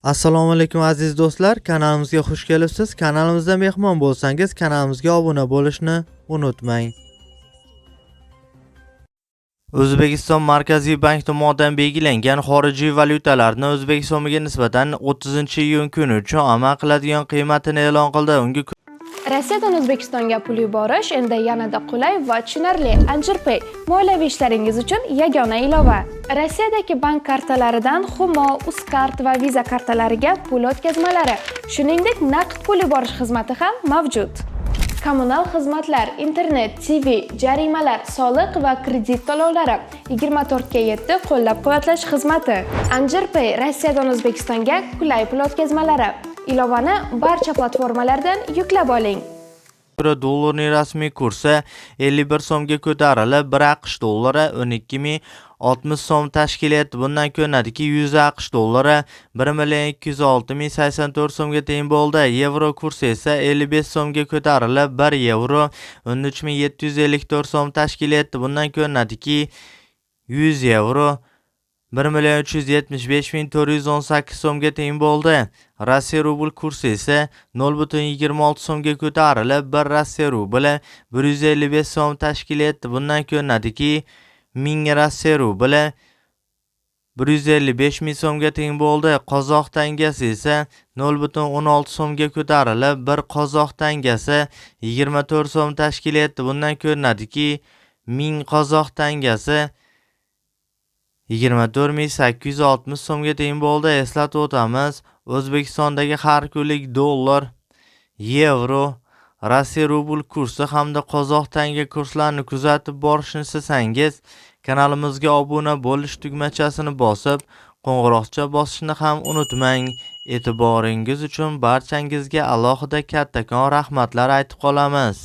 Assalomu alaykum aziz do'stlar, kanalimizga xush kelibsiz. Kanalimizda mehmon bo'lsangiz, kanalimizga obuna bo'lishni unutmang. O'zbekiston Markaziy bank tomonidan belgilangan xorijiy valyutalarni O'zbek so'miga nisbatan 30-iyun kuni uchun amal qiladigan qiymatini e'lon qildi. Unga Rossiyadan O'zbekistonga pul yuborish endi yanada qulay va tushunarli. AnjirPay moliyaviy ishlaringiz uchun yagona ilova. Rossiyadagi bank kartalaridan Humo, Uzcard va Visa kartalariga pul o'tkazmalari, shuningdek naqd pul yuborish xizmati ham mavjud. Kommunal xizmatlar, internet, TV, jarimalar, soliq va kredit to'lovlari 24/7 qo'llab-quvvatlash xizmati. AnjirPay Rossiyadan O'zbekistonga qulay pul o'tkazmalari. Ilovani barcha platformalardan yuklab oling. dollarning rasmiy kursi 51 so'mga ko'tarilib, 1 AQSh dollari 12.060 so'm tashkil etdi. Bundan ko'rinadiki, 100 AQSh dollari 1.206.084 so'mga teng bo'ldi. Yevro kursi esa 55 so'mga ko'tarilib, 1 yevro 13.754 so'm tashkil etdi. Bundan ko'rinadiki, 100 yevro 1.375.418 so'mga teng bo'ldi. Rossiya rubl kursi esa 0.26 so'mga ko'tarilib, 1 Rossiya rubli 155 so'm tashkil etdi. Bundan ko'rinadiki, 1000 Rossiya rubli 155.000 so'mga teng bo'ldi. Qozoq tangasi esa 0.16 so'mga ko'tarilib, 1 qozoq tangasi 24 so'm tashkil etdi. Bundan ko'rinadiki, 1000 qozoq tangasi 24.860 so'mga teng bo'ldi. Eslatib o'tamiz, O'zbekistondagi har kunlik dollar, yevro, Rossiya rubl kursi hamda qozoq tanga kurslarini kuzatib borishni istasangiz, kanalimizga obuna bo'lish tugmachasini bosib, qo'ng'iroqcha bosishni ham unutmang. E'tiboringiz uchun barchangizga alohida kattakon rahmatlar aytib qolamiz.